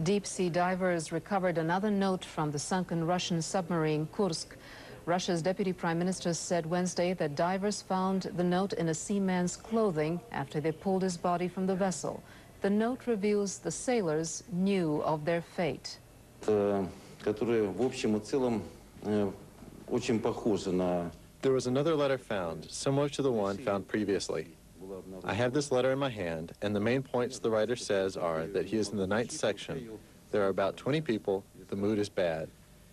Deep-sea divers recovered another note from the sunken Russian submarine Kursk. Russia's deputy prime minister said Wednesday that divers found the note in a seaman's clothing after they pulled his body from the vessel. The note reveals the sailors knew of their fate. There was another letter found, similar to the one found previously. I have this letter in my hand, and the main points the writer says are that he is in the 9th section. There are about 20 people. The mood is bad.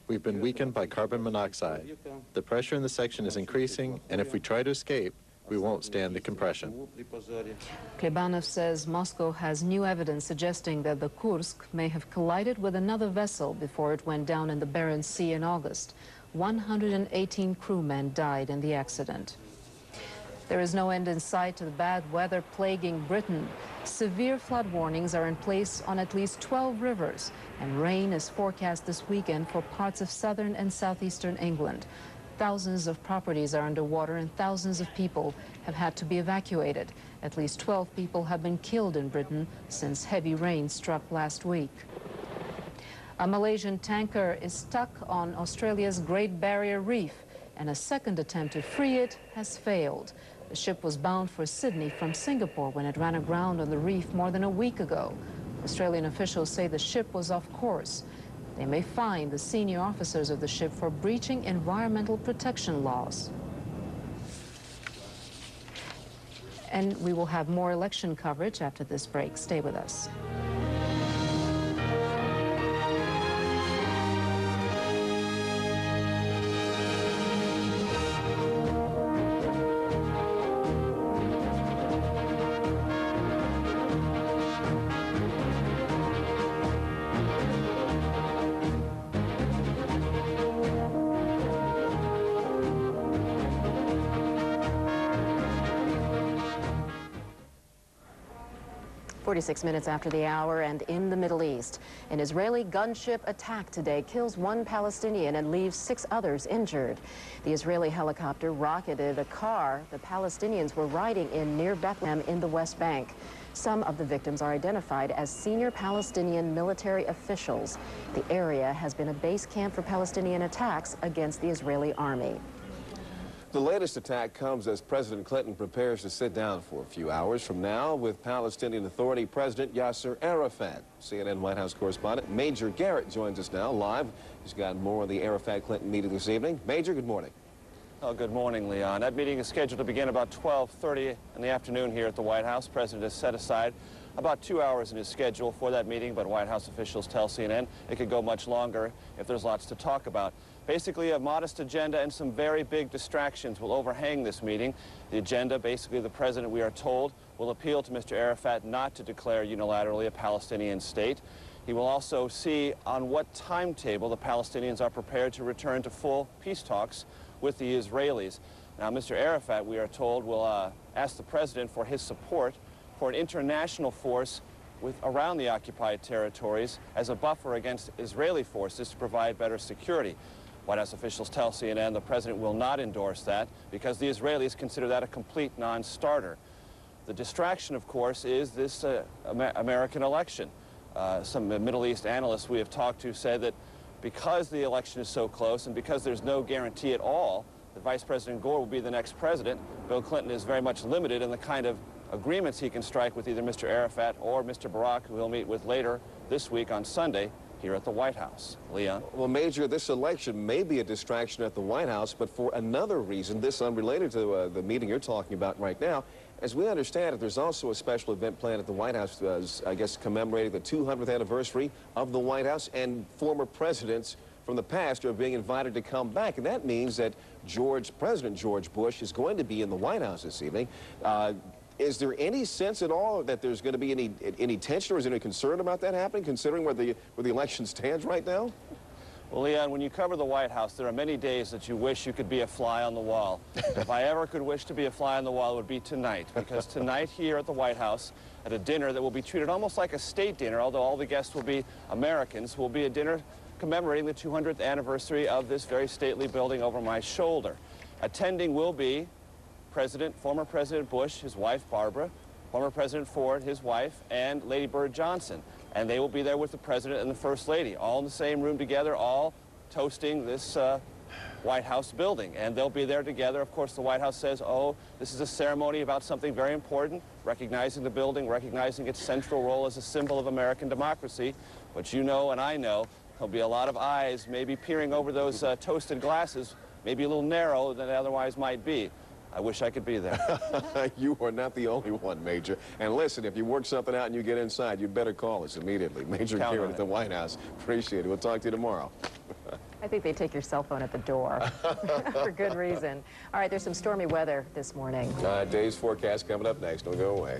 We've been weakened by carbon monoxide. The pressure in the section is increasing, and if we try to escape, we won't stand the compression. Klebanov says Moscow has new evidence suggesting that the Kursk may have collided with another vessel before it went down in the Barents Sea in August. 118 crewmen died in the accident. There is no end in sight to the bad weather plaguing Britain. Severe flood warnings are in place on at least 12 rivers, and rain is forecast this weekend for parts of southern and southeastern England. Thousands of properties are underwater and thousands of people have had to be evacuated. At least 12 people have been killed in Britain since heavy rain struck last week. A Malaysian tanker is stuck on Australia's Great Barrier Reef, and a second attempt to free it has failed. The ship was bound for Sydney from Singapore when it ran aground on the reef more than a week ago. Australian officials say the ship was off course. They may fine the senior officers of the ship for breaching environmental protection laws. And we will have more election coverage after this break. Stay with us. "46 minutes after the hour, and in the Middle East, an Israeli gunship attack today kills one Palestinian and leaves 6 others injured. The Israeli helicopter rocketed a car the Palestinians were riding in near Bethlehem in the West Bank. Some of the victims are identified as senior Palestinian military officials. The area has been a base camp for Palestinian attacks against the Israeli army. The latest attack comes as President Clinton prepares to sit down for a few hours from now with Palestinian Authority President Yasser Arafat. CNN White House correspondent Major Garrett joins us now live. He's got more on the Arafat-Clinton meeting this evening. Major, good morning. Oh, good morning, Leon. That meeting is scheduled to begin about 12:30 in the afternoon here at the White House. President has set aside about 2 hours in his schedule for that meeting, but White House officials tell CNN it could go much longer if there's lots to talk about. Basically, a modest agenda and some very big distractions will overhang this meeting. The agenda, basically, the president, we are told, will appeal to Mr. Arafat not to declare unilaterally a Palestinian state. He will also see on what timetable the Palestinians are prepared to return to full peace talks with the Israelis. Now, Mr. Arafat, we are told, will ask the president for his support for an international force around the occupied territories as a buffer against Israeli forces to provide better security. White House officials tell CNN the president will not endorse that because the Israelis consider that a complete non-starter. The distraction, of course, is this American election. Some Middle East analysts we have talked to said that because the election is so close and because there's no guarantee at all that Vice President Gore will be the next president, Bill Clinton is very much limited in the kind of agreements he can strike with either Mr. Arafat or Mr. Barak, who he'll meet with later this week on Sunday here at the White House. Leon? Well, Major, this election may be a distraction at the White House, but for another reason, this unrelated to the meeting you're talking about right now. As we understand it, there's also a special event planned at the White House, I guess, commemorating the 200th anniversary of the White House, and former presidents from the past are being invited to come back. And that means that President George Bush is going to be in the White House this evening. Is there any sense at all that there's going to be any tension, or is there any concern about that happening, considering where the election stands right now? Well, Leon, when you cover the White House, there are many days that you wish you could be a fly on the wall. If I ever could wish to be a fly on the wall, it would be tonight, because tonight here at the White House, at a dinner that will be treated almost like a state dinner, although all the guests will be Americans, will be a dinner commemorating the 200th anniversary of this very stately building over my shoulder. Attending will be former President Bush, his wife Barbara, former President Ford, his wife, and Lady Bird Johnson. and they will be there with the President and the First Lady, all in the same room together, all toasting this White House building. And they'll be there together. Of course, the White House says, oh, this is a ceremony about something very important, recognizing the building, recognizing its central role as a symbol of American democracy. But you know and I know there'll be a lot of eyes maybe peering over those toasted glasses, maybe a little narrow than it otherwise might be. I wish I could be there. You are not the only one, Major. And listen, if you work something out and you get inside, you'd better call us immediately. Major Garrett at the White House. Appreciate it. We'll talk to you tomorrow. I think they take your cell phone at the door for good reason. All right, there's some stormy weather this morning. Day's forecast coming up next. Don't go away.